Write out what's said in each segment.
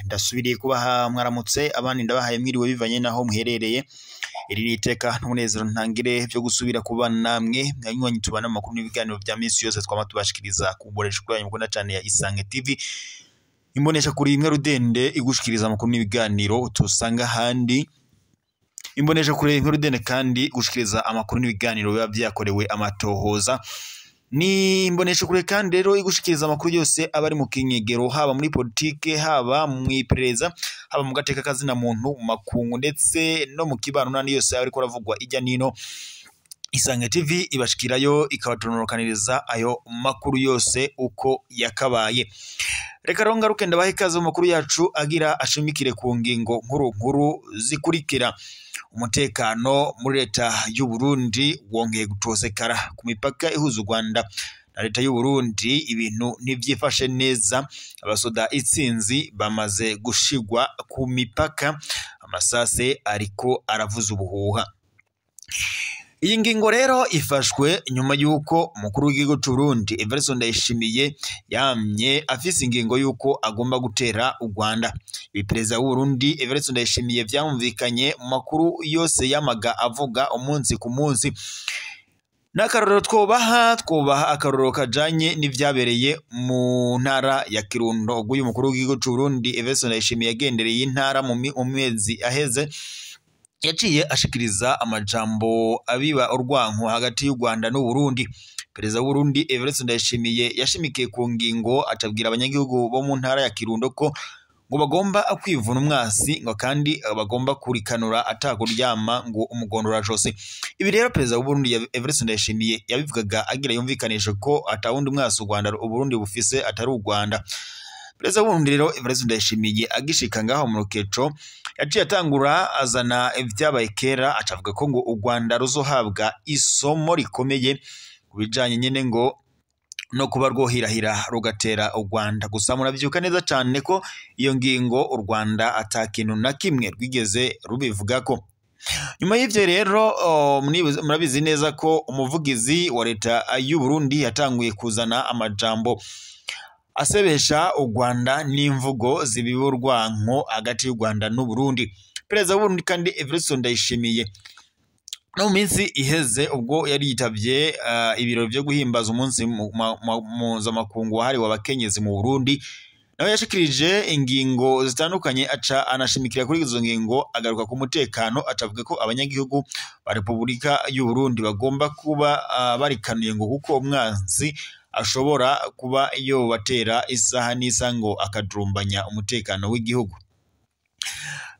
Ndasubiriye kubaha mwaramutse abandi ndabahaye mwiriwe bivanye naho muherereye. Iri niteka n'umunezero ntangire byo gusubira kubana namwe mwanywanyi tubana amakuru n'ibiganiro bya minsi yose twama tubashikiriza kuboresha kwanyu mukunda cyane ya Isange TV. Imbonesha kuri imwe rudende igushikiriza amakuru n'ibiganiro tusanga handi. Imbonesha kuri imwe rudende kandi gushikiriza amakuru n'ibiganiro biba byakorewe amatohoza. Ni imbonesha kure kandi rero igushikiriza amakuru yose abari mu kinyegero, haba muri politike, haba mu iperereza, haba mu gateka kazina muntu, mu makungu ndetse no mu kibano nani yose ariko ravugwa ijya nino. Isange TV ibashikirayo ikabatonorokaniriza ayo makuru yose uko yakabaye. Reka ronga rukenda bahe kaze mu makuru yacu agira ashimikire ku ngingo nkuru zikurikira. Umutekano muri leta y'u Burundi wongeye gutosekara ku mipaka ihuza u Rwanda na leta y'u Burundi. Ibintu ntivyifashe neza, abasoda itsinzi bamaze gushigwa ku mipaka, amasase ariko aravuza ubuhuha. Iyi ngingo rero ifashwe nyuma yuko umukuru w'igihugu cy'u Burundi Evariste Ndayishimiye yamye afise ingingo yuko agomba gutera u Rwanda. Perezida w'u Burundi Evariste Ndayishimiye vyamvikanye mu makuru yose yamaga avuga umunsi ku munsi. N'akarorero twobaha akarorero kajanye n'ivyabereye mu ntara ya Kirundo, ubwo uyu mukuru w'igihugu cy'u Burundi Evariste Ndayishimiye yagendereye intara mu mezi aheze. Yaciye ashikiriza amajambo abiba urwanko hagati y'u Rwanda n'u Burundi. Perezida w'u Burundi Evariste Ndayishimiye yashimikiye ku ngingo atabwira abanyagihugu bo mu ntara ya Kirundo ko ngo bagomba kwivuna umwasi ngo kandi bagomba kurikanura atakuryama ngo umugondora jose. Ibi rero Perezida w'u Burundi Evariste Ndayishimiye yabivugaga agira yumvikanisha ko atawundi mwasi u Rwanda u Burundi bufise atari u Rwanda. Perezida w'u Burundi rero Evariste Ndayishimiye agishika ngaho mu rukeco yaciye atangura azana ivyabaye kera, acavuga ko ngo u Rwanda ruzohabwa isomo rikomeye kubijanye nyene ngo no kuba rwohirahira rugatera u Rwanda. Gusa muravyuka neza cyane ko iyo ngingo u Rwanda atakintu na kimwe rwigeze rubivugako. Nyuma y'ivyo rero murabizi neza ko umuvugizi wa leta y'u Burundi yatanguye kuzana amajambo asebesha u Rwanda n'imvugo zibiba urwanko hagati y'u Rwanda n'u Burundi. Perezida w'u Burundi kandi Evariste Ndayishimiye no minsi iheze ubwo yari yitavye ibiro byo guhimbaza umunsi mpuzamakungu wahariwe abakenyezi mu Burundi, nawe yashikirije ingingo zitandukanye aca anashimikira kuri izo ngingo, agaruka ku mutekano, acavuga ko abanyagihugu ba Repubulika y'u Burundi bagomba kuba barikanuye ngo kuko umwanzi ashobora kuba yobatera isaha n'isango akadurumbanya umutekano w'igihugu.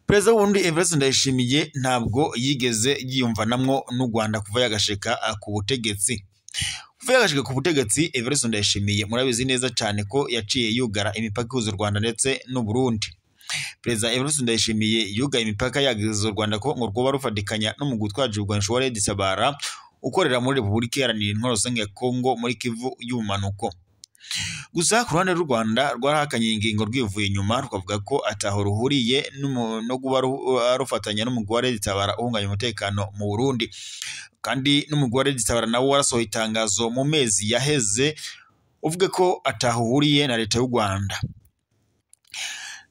Perezida w'u Burundi Evariste Ndayishimiye ntabwo yigeze yiyumvanamwo n'u Rwanda kuva yagashika ku butegetsi. Kuva yagashika ku butegetsi Evariste Ndayishimiye murabizi neza cyane ko yaciye yugara imipaka ihuza u Rwanda ndetse n'u Burundi. Perezida Evariste Ndayishimiye yugaye imipaka yagize u Rwanda ko ngo rwoba rufatikanya no mu gutwaje urwanisho wa Tabara ukorera muri Repubulika Iharanira Intwaro Rusange ya Kongo muri Kivu y'ubumanuko. Gusa ku ruhande rw'u Rwanda rwarahakanye ingingo rwivuye inyuma, rukavuga ko ataho ruhuriye no kuba rufatanya n'umugwi wa Tabara uhunganya umutekano mu Burundi. Kandi n'umugwi wa Tabara nawo warasohoye itangazo mu mezi yaheze uvuga ko ataho uhuriye na leta y'u Rwanda.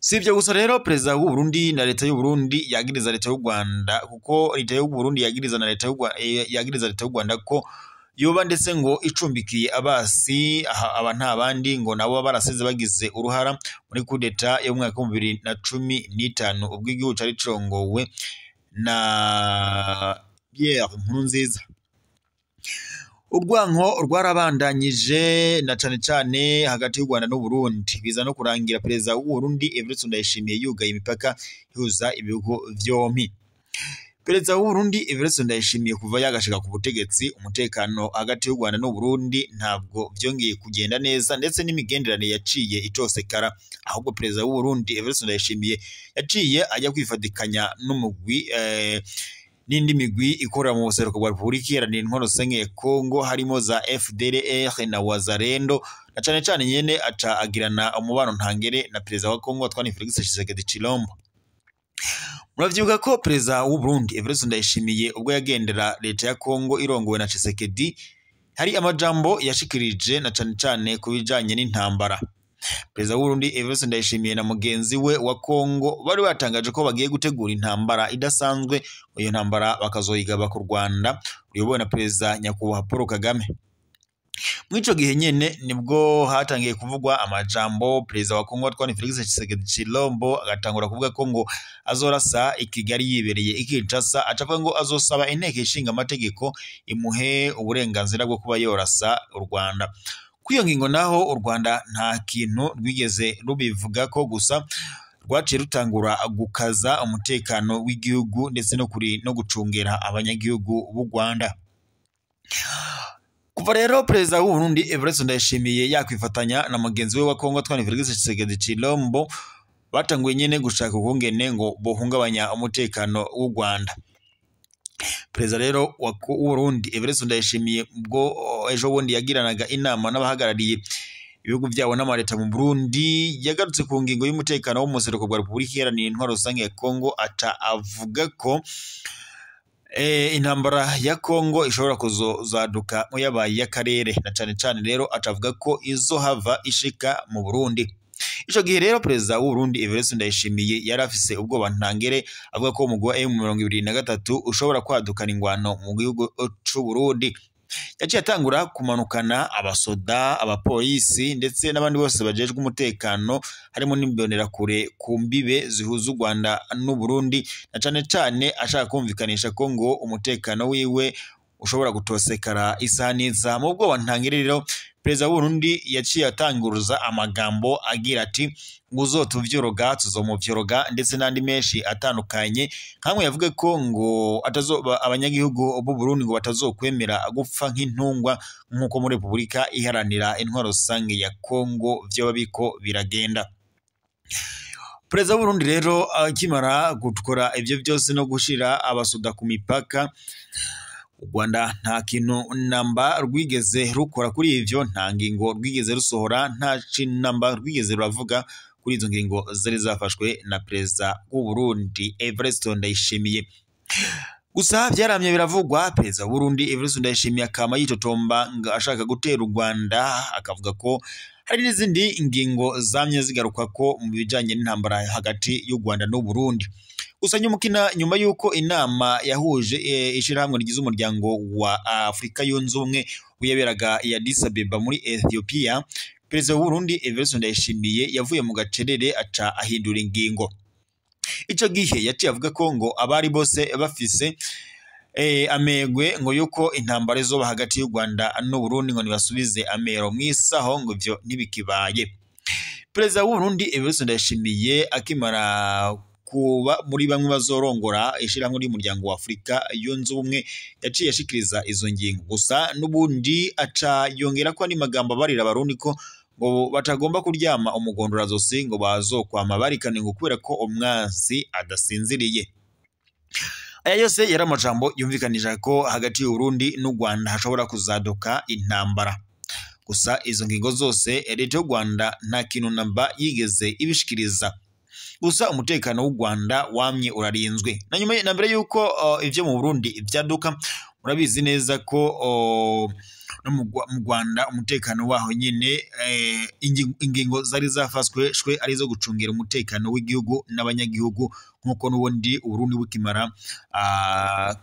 Si ibyo gusa rero Perezida w'u Burundi na leta y'u Burundi yagiriza leta y'u Rwanda, kuko leta y'u Burundi yagiriza leta y'u Rwanda ko yoba ndetse ngo icumbikiye abasi aba nta bandi ngo nabo barasize bagize uruhara muri kudeta yo mwaka wa 2015 ubwo igihugu cari congowe na Pierre Nkurunziza. Urwanko rwarabandanyije na cane hagati y'u Rwanda n'u Burundi, biza no kurangira Perezida w'u Burundi Evariste Ndayishimiye yugaye imipaka ihuza ibihugu vyompi. Perezida w'u Burundi Evariste Ndayishimiye kuva yagashika ku butegetsi, umutekano hagati y'u Rwanda n'u Burundi ntabwo vyongeye kugenda neza, ndetse n'imigenderanire yaciye itosekara. Ahubwo Perezida w'u Burundi Evariste Ndayishimiye yaciye ajya kwifatikanya n'umugwi n'indi migwi ikorera mu buseruko bwa Repubulika Iharanira Intwaro Rusange ya Kongo, harimo za FDLR na Wazalendo, na cane nyene aca agirana umubano ntangere na Perezida wa Kongo Antoine Felix Tshisekedi Tshilombo. Muravyibuka ko perezida w'u Burundi Evariste Ndayishimiye ubwo yagendera leta ya Kongo irongowe na Tshisekedi hari amajambo yashikirije na cane ku bijanye n'intambara. Perezida w'u Burundi Evariste Ndayishimiye na mugenzi we wa Kongo bari batangaje ko bagiye gutegura intambara idasanzwe, iyo ntambara bakazoyigaba ku Rwanda uyobowe na perezida nyakubahwa Paul Kagame. Mwico gihe nyene nibwo hatangiye kuvugwa amajambo perezida wa Kongo Antoine Felix Tshisekedi Tshilombo agatangura kuvuga ko ngo azorasa ikigali yibereye ikinshasa, acavuga ngo azosaba inteko ishinga amategeko imuhe uburenganzira bwo kuba yorasa u Rwanda. Kwiyo ngingo naho u Rwanda nta kintu rwigeze rubivuga ko, gusa rwaciye rutangura gukaza umutekano w'igihugu ndetse no gucungera abanyagihugu b'u Rwanda. Kuva rero perezida w'u Burundi Evariste Ndayishimiye yakwifatanya na mugenzi we wa Kongo Antoine Felix Tshisekedi Tshilombo batanguye nyene gushaka ukungene ngo bohungabanya umutekano w'u Rwanda. Perezida rero w'u Burundi Evariste Ndayishimiye ubwo ejo bundi yagiranaga inama n'abahagarariye ibihugu byabo n'amareta mu Burundi yagarutse ku ngingo y'umutekano w'umuseruko bwa Repubulika Iharanira Intwaro Rusange ya Kongo, avuga ko intambara ya Kongo ishobora kuzozaduka yabaye y'akarere, na cane rero atavuga ko izohava ishika mu Burundi. Ico gihe rero perezida w'u Burundi Evariste Ndayishimiye yari afise ubwoba ntangere, avuga ko umugwi wa M23 ushobora kwadukana ingwano mu gihugu c'u Burundi. Yaciye atangura kumanukana abasoda, abapolisi ndetse n'abandi bose bajejwe umutekano harimo n'imbonerakure ku mbibe zihuza u Rwanda n'u Burundi, na cane ashaka kumvikanisha ko ngo umutekano wiwe ushobora gutosekara isaha n'isaha. Mu bwoba ntangere rero perezida w'u Burundi yaciye atanguruza amagambo agira ati uzotuvyoroga tuzomuvyoroga ndetse n'andi menshi atandukanye, kamwe yavuga ko ngo atazoba abanyagihugu b'u Burundi ngo batazokwemera gupfa nk'intungwa nk'uko muri Repubulika Iharanira Intwaro Rusange ya Kongo vyoba biko biragenda. Perezida w'u Burundi rero akimara gukora ivyo byose no gushira abasoda ku mipaka, u Rwanda nta kintu namba rwigeze rukora kuri ivyo, nta ngingo rwigeze rusohora, nta namba rwigeze ruravuga kuri izo ngingo zari zafashwe na perezida w'u Burundi Evariste Ndayishimiye. Gusa vyaramye biravugwa perezida w'u Burundi Evariste Ndayishimiye akama yitotomba nga ashaka gutera u Rwanda, akavuga ko hari n'izindi ngingo zamye zigaruka ko mu bijanye n'intambara hagati y'u Rwanda n'u Burundi. Gusa nyuma yuko inama yahuje ishirahamwe rigize umuryango wa Afrika yunze ubumwe uyaberaga ya Addis Abeba muri Ethiopia, perezida w'u Burundi Evariste Ndayishimiye yavuye mu gacerere aca ahindura ingingo. Ico gihe yaciye avuga ko ngo abari bose bafise amegwe ngo yuko intambara izoba hagati y'u Rwanda n'u Burundi ngo nibasubize amero mwisaho ngo ivyo ntibikibaye. Perezida w'u Burundi Evariste Ndayishimiye akimara kuba muri bamwe bazorongora ishirahamwe ry'umuryango wa Afrika yunze ubumwe yaciye ashikiriza izo ngingo. Gusa n'ubundi aca yongera ko ni magambo barira abarundi ko ngo batagomba kuryama umugondora zosi ngo bazokwama barikane ngo kubera ko umwansi adasinziriye. Aya yose yari amajambo yumvikanije ko hagati y'u Burundi n'u Rwanda hashobora kuzaduka intambara. Gusa izo ngingo zose leta y'u Rwanda nta kintu namba yigeze ibishikiriza. Gusa umutekano w'u Rwanda wamye urarinzwe. Na nyuma na mbere yuko ivyo mu Burundi vyaduka, murabizi neza ko no mu Rwanda umutekano waho nyine ingingo zari zafaswe arizo gucungira umutekano w'igihugu n'abanyagihugu, nkuko n'ubundi u Burundi bukimara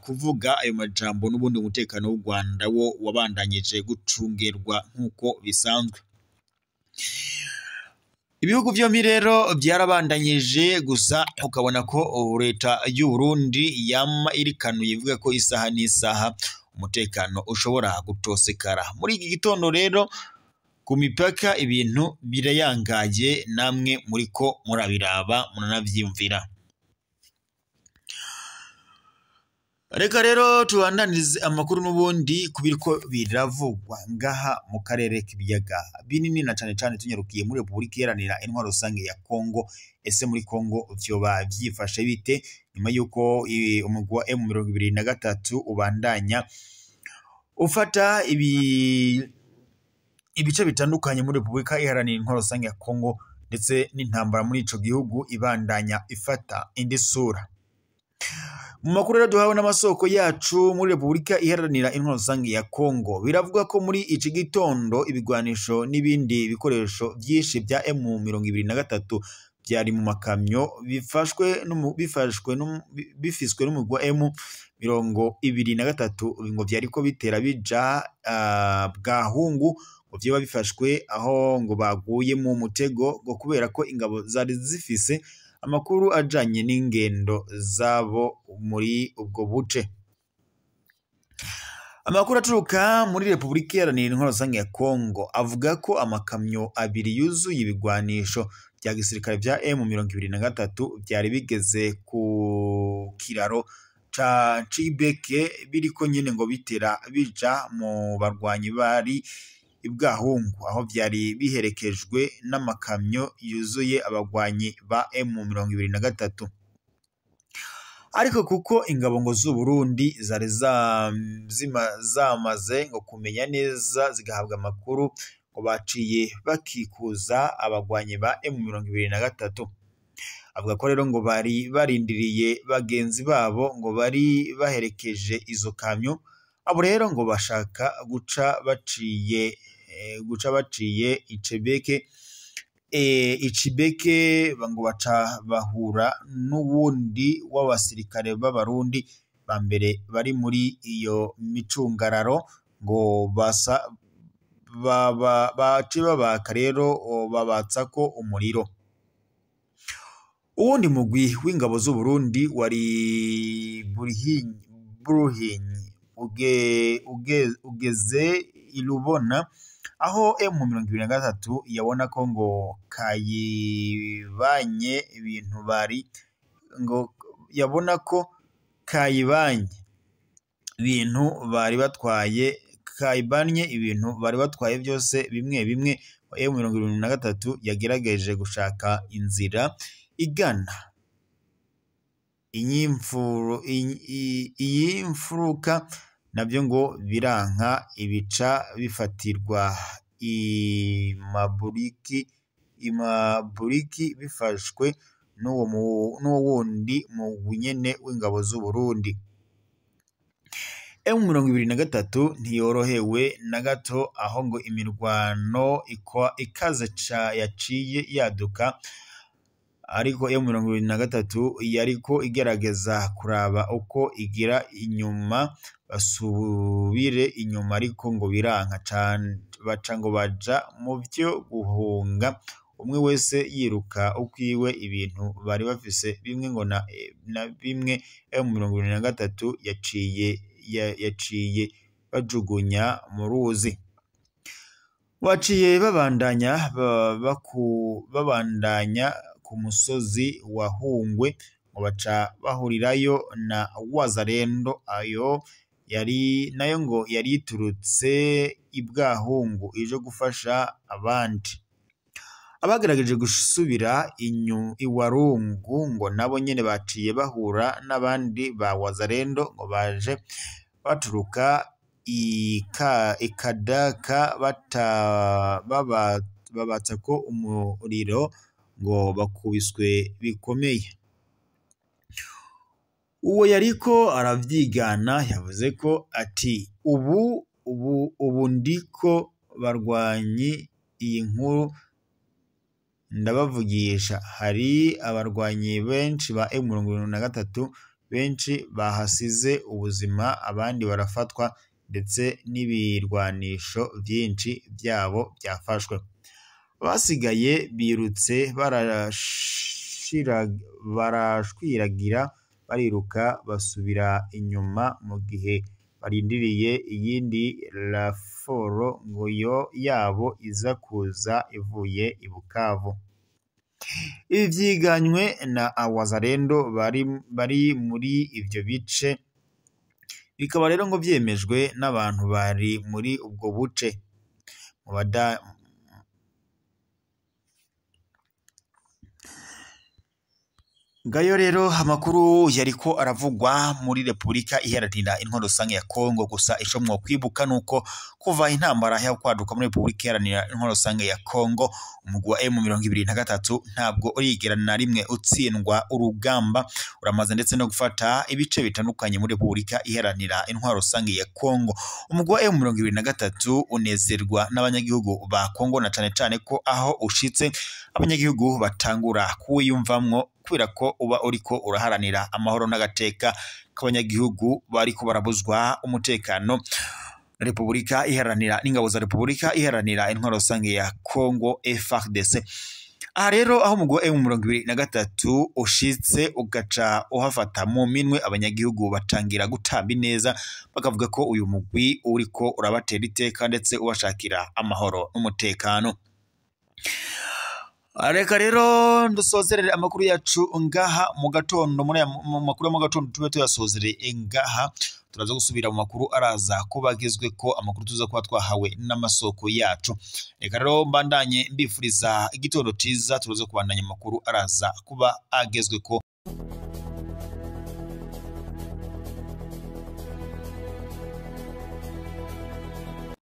kuvuga ayo majambo, n'ubundi umutekano w'u Rwanda wo wabandanyije gucungirwa nkuko bisanzwe. Ibihugu vyombi rero byarabandanyije, gusa ukabona ko leta y'u Burundi yama irikanuye ivuga ko isaha n'isaha umutekano ushobora gutosekara. Muri iki gitondo rero ku mipaka ibintu birayangaye, namwe muriko murabiraba munanavyimvira. Reka rero tubandanirize amakuru n'ubundi kubiriko biravugwa ngaha mu karere k'ibiyaga binini, na cane tunyarukiye muri Repubulika Iharanira Intwaro Rusange ya Kongo. Ese muri Kongo vyoba vyifashe bite nyuma yuko umugwi wa M23 ubandanya ufata ibice bitandukanye muri Repubulika Iharanira Intwaro Rusange ya Kongo, ndetse n'intambara muri ico gihugu ibandanya ifata indi sura. Mu makuru rero duhawe n'amasoko yacu muri Repubulika Iharanira Intwaro Rusange ya Kongo, biravuga ko muri iki gitondo ibigwanisho n'ibindi bikoresho byinshi bya M23 byari mu makamyo bifiswe n'umugwi wa M23 ngo byariko bitera bija Bwahungu, ngo vyoba bifashwe aho ngo baguye mu mutego ngo kubera ko ingabo zari zifise amakuru ajanye n'ingendo zabo muri ubwo buce. Amakuru aturuka muri Repubulika Iharanira Intwaro Rusange ya Kongo avuga ko amakamyo abiri yuzuye ibigwanisho bya gisirikare bya M23 byari bigeze ku kiraro ca Cibeke biriko nyene ngo bitera bija mu barwanyi bari Ibwahungu, aho byari biherekejwe n'amakamyo yuzuye abagwanyi ba M23. Ariko kuko ingabo ngo z'u Burundi zari zamaze ngo kumenya neza zigahabwa amakuru, ngo baciye bakikuza abagwanyi ba M23. Avuga ko rero ngo bari barindiriye bagenzi babo ngo bari baherekeje izo kamyo, abo rero ngo bashaka guca baciye Icibeke ngo baca bahura n'uwundi w'abasirikare b'abarundi ba mbere bari muri iyo micungararo, ngo bace babaka rero babatsako umuriro. Uwundi mugwi w'ingabo z'u Burundi wari Buruhinyi ugeze Ilubona, aho M23 yabona ko ngo kayibanye ibintu bari batwaye byose bimwe bimwe. M23 yagerageje gushaka inzira igana iyi mfuruka, nabyo ngo biranka ibica bifatirwa imaburiki bifashwe n'uwo wundi mugwi nyene w'ingabo z'u Burundi. M23 ntiyorohewe na gato, aho ngo imirwano ikaze yaciye yaduka, ariko M23 yariko igerageza kuraba uko igira inyuma basubire inyuma, ariko ngo biranka cane, baca ngo baja mu byo guhunga, umwe wese yiruka ukwiwe. Ibintu bari bafise bimwe ngo na bimwe M23 yaciye bajugunya mu ruzi. Baciye babandanya ku musozi wa Hungwe, ngo baca bahurirayo na Wazalendo, ayo nayo ngo yari iturutse Ibwahungu ije gufasha abandi. Abagerageje gusubira Iwarungu ngo nabo nyene baciye bahura n'abandi ba Wazalendo, ngo baje baturuka ikadaka babatsako umuriro, ngo bakubiswe bikomeye. Uwo yariko aravyigana yavuze ko ati ubu ndiko barwanyi iyi nkuru ndabavugisha, hari abarwanyi benshi ba M23 benshi bahasize ubuzima, abandi barafatwa, ndetse n'ibirwanisho byinshi byabo byafashwe. Basigaye birutse barashwiragira bariruka basubira inyuma, mu gihe barindiriye iyindi raporo ngo yabo iza kuza ivuye i Bukavu. Ibi vyiganywe na Wazalendo bari muri ivyo bice, bikaba rero ngo vyemejwe n'abantu bari muri ubwo buce. Ngayo rero amakuru yariko aravugwa muri Republika Iharanira Intwaro Rusange ya Kongo. Gusa ico mwokwibuka nuko kuva intambara ya kwaduka muri Republika Iharanira Intwaro Rusange ya Kongo, umugwi wa M23 ntabwo urigera na rimwe utsindwa urugamba. Uramaze ndetse no gufata ibice bitandukanye muri Republika Iharanira Intwaro Rusange ya Kongo. Umugwi wa M23 unezerwa n'abanyagihugu ba Kongo, na cane cane ko aho ushitse abanyagihugu batangura kuwiyumvamwo, kubera ko uba uriko uraharanira amahoro n'agateka k'abanyagihugu bariko barabuzwa umutekano Republika Iharanira n'ingabo za Republika Iharanira Intwaro Rusange ya Kongo FARDC. Aha rero aho umugwi wa M23 ushitse ugaca uhafata mu minwe, abanyagihugu batangira gutamba neza, bakavuga ko uyu mugwi uriko urabatera iteka ndetse ubashakira amahoro n'umutekano. Reka rero ndusozerere amakuru yacu ngaha mu gatondo. Muri makuru yo mu gatondo tube tuyasozere ngaha, turaza gusubira mu makuru araza kubagezwe ko amakuru tuza kuba twahawe n'amasoko yacu. Reka rero mbandanye mbifuriza igitondo ciza, turaza kubandanya amakuru araza kuba agezwe ko.